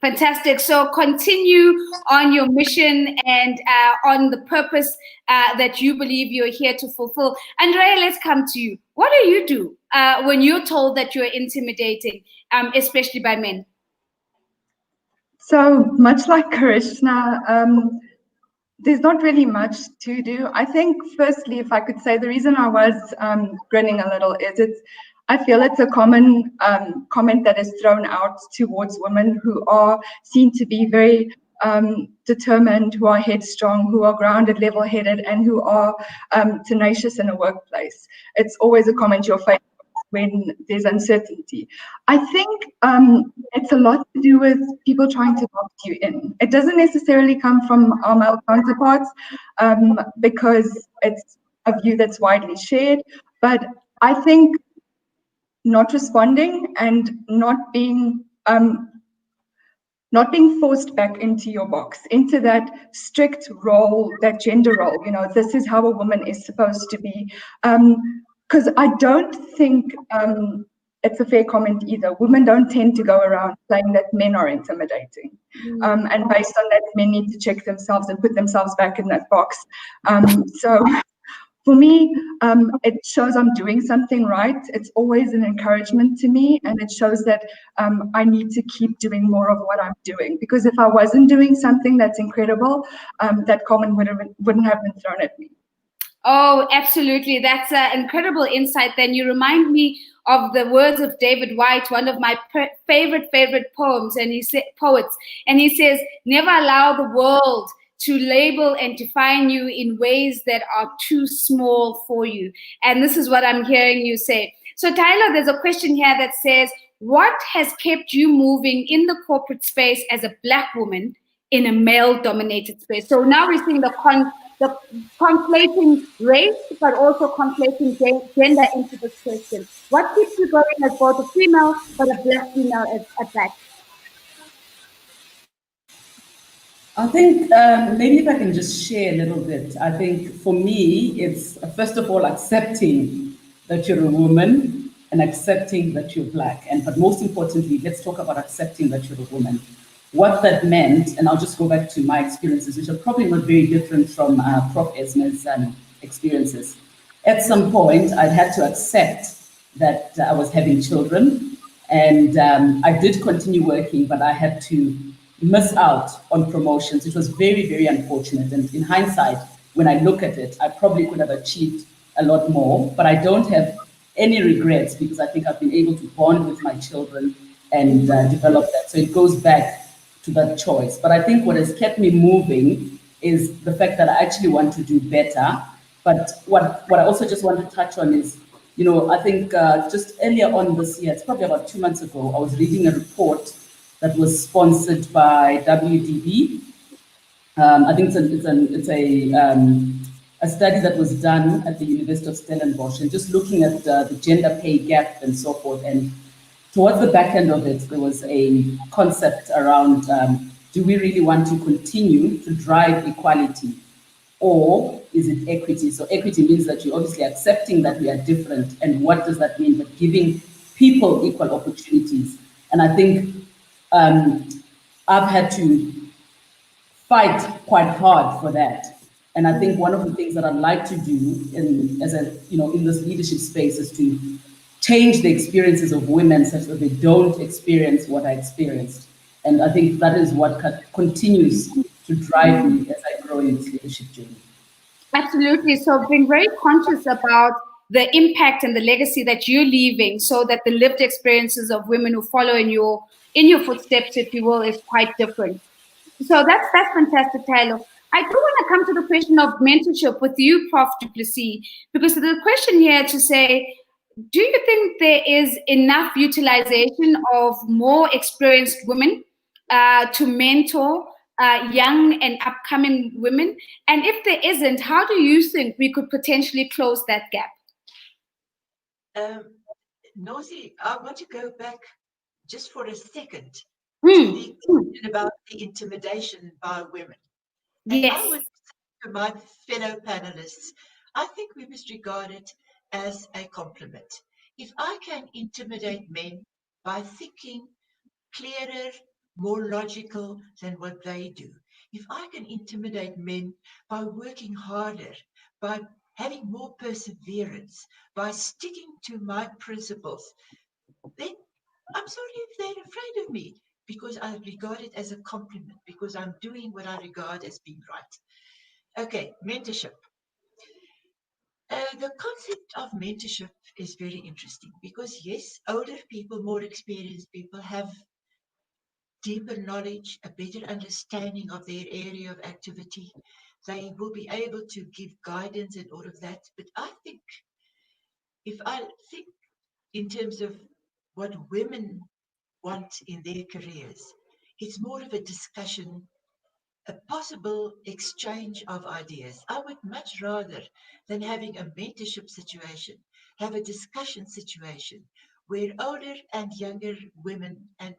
Fantastic. So continue on your mission and on the purpose that you believe you're here to fulfill. Andrea, let's come to you. What do you do when you're told that you're intimidating, especially by men? So much like Karishna, there's not really much to do. I think, firstly, if I could say, the reason I was grinning a little is I feel it's a common comment that is thrown out towards women who are seen to be very determined, who are headstrong, who are grounded, level-headed, and who are tenacious in a workplace. It's always a comment you're facing when there's uncertainty. I think it's a lot to do with people trying to box you in. It doesn't necessarily come from our male counterparts because it's a view that's widely shared, but I think not responding and not being forced back into your box, into that strict role, that gender role. You know, this is how a woman is supposed to be. Because I don't think it's a fair comment either. Women don't tend to go around saying that men are intimidating. And based on that, men need to check themselves and put themselves back in that box. So for me, it shows I'm doing something right. It's always an encouragement to me, and it shows that I need to keep doing more of what I'm doing. Because if I wasn't doing something that's incredible, that comment wouldn't have been thrown at me. Oh, absolutely. That's an incredible insight. Then you remind me of the words of David Whyte, one of my favorite poems, and poets. And he says, never allow the world to label and define you in ways that are too small for you. And this is what I'm hearing you say. So Tyler, there's a question here that says, what has kept you moving in the corporate space as a Black woman in a male-dominated space? So now we're seeing the conflating race, but also conflating gender into this question. What keeps you going as both a female, but a Black female at that? I think maybe if I can just share a little bit. I think for me, it's first of all accepting that you're a woman and accepting that you're Black. But most importantly, let's talk about accepting that you're a woman. What that meant, and I'll just go back to my experiences, which are probably not very different from Prof. Esme's experiences. At some point, I had to accept that I was having children, and I did continue working, but I had to miss out on promotions. It was very, very unfortunate. And in hindsight, when I look at it, I probably could have achieved a lot more, but I don't have any regrets because I think I've been able to bond with my children and develop that. So it goes back to that choice. But I think what has kept me moving is the fact that I actually want to do better. But what I also just want to touch on is, you know, I think just earlier on this year, it's probably about 2 months ago, I was reading a report that was sponsored by WDB. I think it's a study that was done at the University of Stellenbosch, and just looking at the gender pay gap and so forth. And towards the back end of it, there was a concept around, do we really want to continue to drive equality, or is it equity? So equity means that you're obviously accepting that we are different, and what does that mean? But giving people equal opportunities. And I think I've had to fight quite hard for that. And I think one of the things that I'd like to do in this leadership space is to change the experiences of women such that they don't experience what I experienced. And I think that is what continues to drive me as I grow in this leadership journey. Absolutely. So being very conscious about the impact and the legacy that you're leaving, so that the lived experiences of women who follow in your footsteps, if you will, is quite different. So that's fantastic, Tyler. I do want to come to the question of mentorship with you, Prof. Du Plessis, because the question here to say, do you think there is enough utilization of more experienced women to mentor young and upcoming women? And if there isn't, how do you think we could potentially close that gap? Nozi, I want to go back just for a second to the question about the intimidation by women. And yes. I would say to my fellow panelists, I think we must regard it as a compliment. If I can intimidate men by thinking clearer, more logical than what they do, if I can intimidate men by working harder, by having more perseverance, by sticking to my principles, then I'm sorry if they're afraid of me, because I regard it as a compliment, because I'm doing what I regard as being right. Okay, mentorship. The concept of mentorship is very interesting because, yes, older people, more experienced people have deeper knowledge, a better understanding of their area of activity. They will be able to give guidance and all of that. But I think, if I think in terms of what women want in their careers, it's more of a discussion, a possible exchange of ideas. I would much rather than having a mentorship situation, have a discussion situation where older and younger women and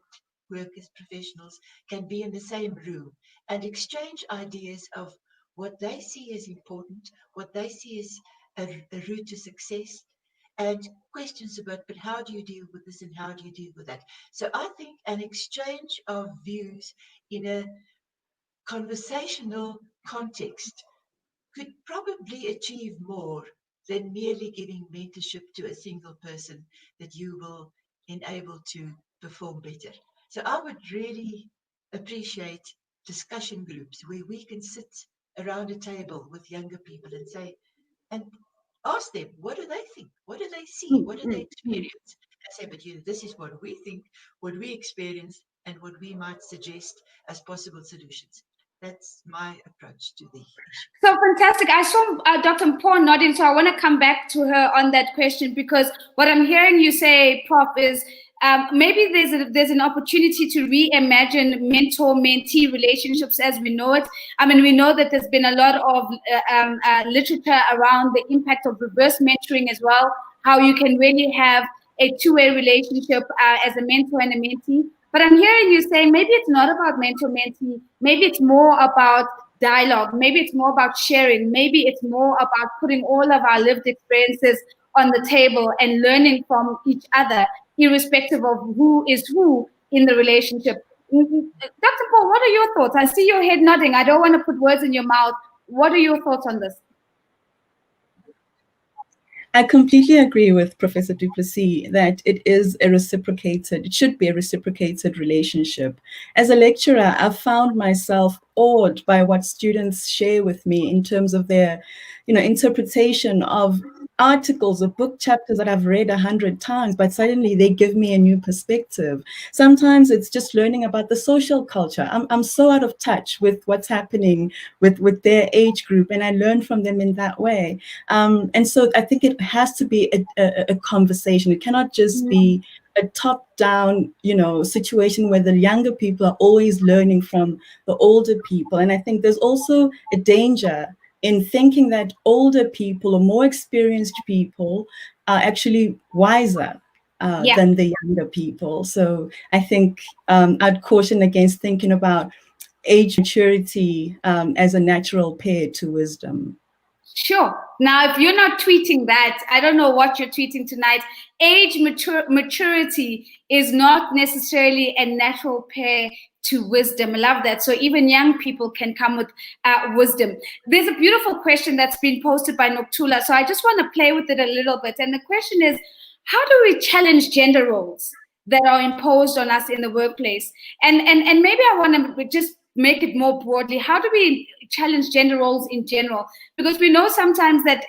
workers, professionals can be in the same room and exchange ideas of what they see as important, what they see as a route to success, and questions about, but how do you deal with this and how do you deal with that? So I think an exchange of views in a conversational context could probably achieve more than merely giving mentorship to a single person that you will enable to perform better. So I would really appreciate discussion groups where we can sit around a table with younger people and say, and ask them, what do they think? What do they see? What do they experience? And say, but this is what we think, what we experience, and what we might suggest as possible solutions. That's my approach to the issue. So fantastic. I saw Dr. Paul nodding, so I want to come back to her on that question, because what I'm hearing you say, Prof, is maybe there's an opportunity to reimagine mentor-mentee relationships as we know it. I mean, we know that there's been a lot of literature around the impact of reverse mentoring as well, how you can really have a two-way relationship as a mentor and a mentee. But I'm hearing you say maybe it's not about mentor-mentee, maybe it's more about dialogue, maybe it's more about sharing, maybe it's more about putting all of our lived experiences on the table and learning from each other, irrespective of who is who in the relationship. Dr. Paul, what are your thoughts? I see your head nodding. I don't want to put words in your mouth. What are your thoughts on this? I completely agree with Professor Du Plessis that it should be a reciprocated relationship. As a lecturer, I've found myself awed by what students share with me in terms of their, interpretation of articles or book chapters that I've read 100 times, but suddenly they give me a new perspective. Sometimes it's just learning about the social culture. I'm so out of touch with what's happening with their age group, and I learn from them in that way. And so I think it has to be a conversation. It cannot just be a top-down, situation where the younger people are always learning from the older people. And I think there's also a danger in thinking that older people or more experienced people are actually wiser than the younger people. So I think I'd caution against thinking about age maturity as a natural pair to wisdom. Sure. Now, if you're not tweeting that, I don't know what you're tweeting tonight. Age maturity is not necessarily a natural pair to wisdom. I love that. So even young people can come with wisdom. There's a beautiful question that's been posted by Noktula. So I just want to play with it a little bit. And the question is, how do we challenge gender roles that are imposed on us in the workplace? And maybe I want to just make it more broadly. How do we challenge gender roles in general? Because we know sometimes that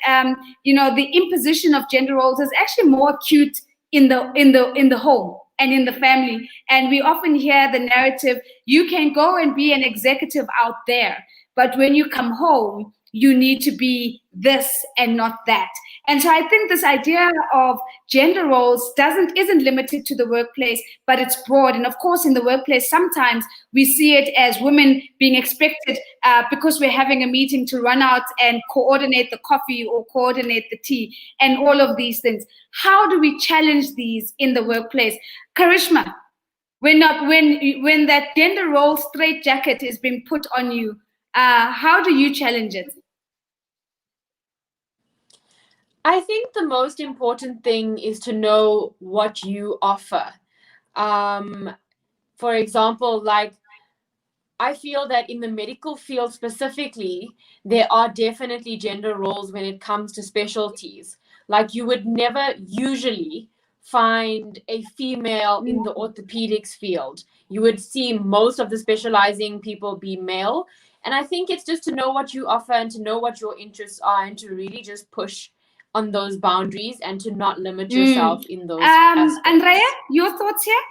the imposition of gender roles is actually more acute in the home and in the family. And we often hear the narrative, you can go and be an executive out there, but when you come home, you need to be this and not that. And so I think this idea of gender roles isn't limited to the workplace, but it's broad. And of course, in the workplace, sometimes we see it as women being expected because we're having a meeting to run out and coordinate the coffee or coordinate the tea and all of these things. How do we challenge these in the workplace? Karishma, when that gender role straitjacket is being put on you, how do you challenge it? I think the most important thing is to know what you offer. For example, like I feel that in the medical field specifically, there are definitely gender roles when it comes to specialties. Like you would never usually find a female in the orthopedics field. You would see most of the specializing people be male. And I think it's just to know what you offer and to know what your interests are and to really just push on those boundaries and to not limit yourself in those aspects. Andrea, your thoughts here?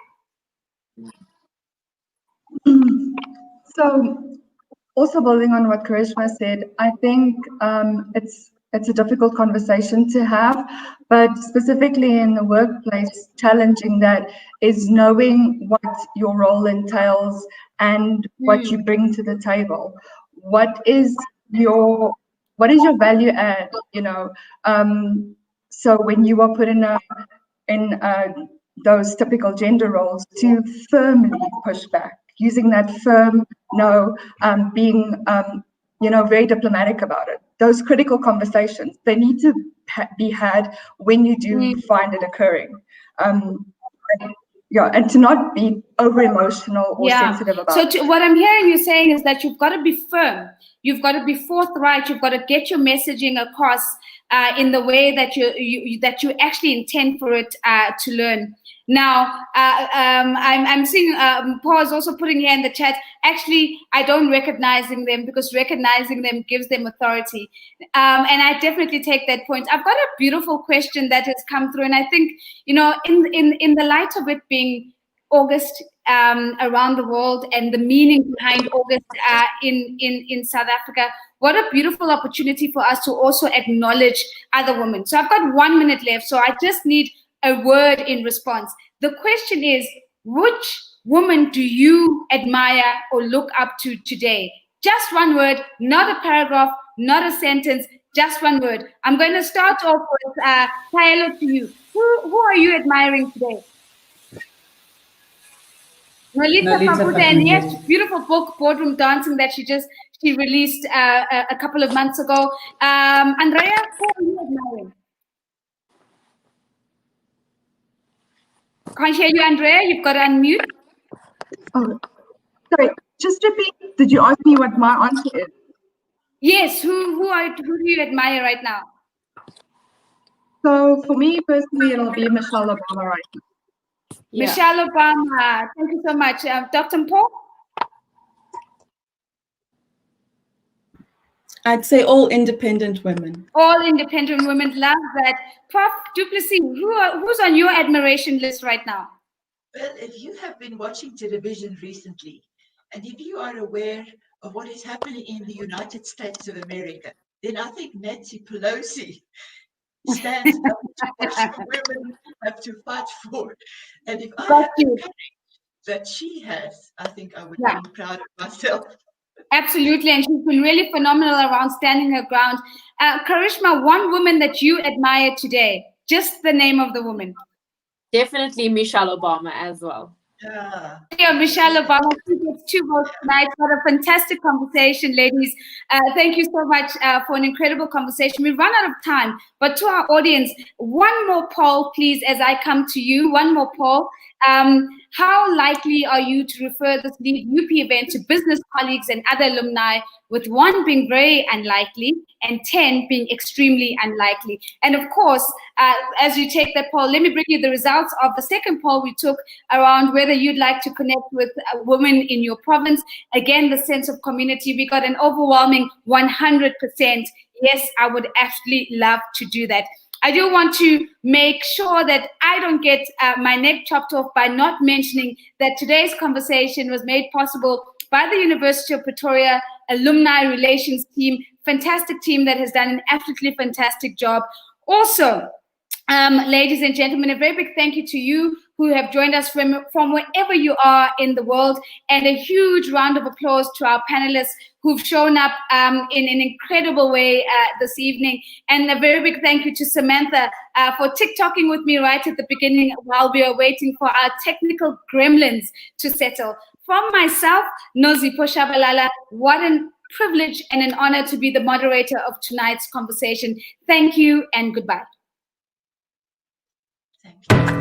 So, also building on what Karishma said, I think it's a difficult conversation to have, but specifically in the workplace, challenging that is knowing what your role entails and what you bring to the table. What is your value add? So when you are put in those typical gender roles, to firmly push back, using that firm no, being very diplomatic about it. Those critical conversations, they need to be had when you do find it occurring. And to not be over emotional or sensitive about it. So what I'm hearing you saying is that you've got to be firm, you've got to be forthright, you've got to get your messaging across in the way that you actually intend for it to learn. Now, I'm seeing Paul is also putting here in the chat, actually, I don't recognizing them because recognizing them gives them authority. And I definitely take that point. I've got a beautiful question that has come through. And I think, in the light of it being August around the world and the meaning behind August in South Africa, what a beautiful opportunity for us to also acknowledge other women. So I've got 1 minute left. So I just need a word in response. The question is, which woman do you admire or look up to today? Just one word, not a paragraph, not a sentence, just one word. I'm going to start off with Taelo to you. Who are you admiring today? Nolita Paputa, and yes, beautiful book, Boardroom Dancing, that she released a couple of months ago. Andrea, who are you admiring? Can't hear you, Andrea. You've got to unmute. Oh, sorry. Just repeat. Did you ask me what my answer is? Yes. Who do you admire right now? So for me personally, it'll be Michelle Obama right now. Yeah. Michelle Obama. Thank you so much. Dr. Paul? I'd say all independent women. All independent women. Love that. Prof. Duplessis, who's on your admiration list right now? Well, if you have been watching television recently, and if you are aware of what is happening in the United States of America, then I think Nancy Pelosi stands up to what women have to fight for. And if I Got had the you. courage that she has, I think I would Yeah. be proud of myself. Absolutely, and she's been really phenomenal around standing her ground. Karishma, one woman that you admire today, just the name of the woman. Definitely Michelle Obama as well. Yeah, Michelle Obama, she gets 2 votes tonight. What a fantastic conversation, ladies. Thank you so much for an incredible conversation. We've run out of time, but to our audience, one more poll, please, as I come to you. One more poll. How likely are you to refer this lead UP event to business colleagues and other alumni, with 1 being very unlikely and 10 being extremely unlikely? And of course, as you take that poll, let me bring you the results of the second poll we took around whether you'd like to connect with a woman in your province. Again, the sense of community, we got an overwhelming 100%. Yes, I would absolutely love to do that. I do want to make sure that I don't get my neck chopped off by not mentioning that today's conversation was made possible by the University of Pretoria Alumni Relations team, fantastic team that has done an absolutely fantastic job. Also, ladies and gentlemen, a very big thank you to you who have joined us from wherever you are in the world, and a huge round of applause to our panelists who've shown up in an incredible way this evening. And a very big thank you to Samantha for TikToking with me right at the beginning while we are waiting for our technical gremlins to settle. From myself, Nozipho Shabalala, what a privilege and an honor to be the moderator of tonight's conversation. Thank you and goodbye. Thank you.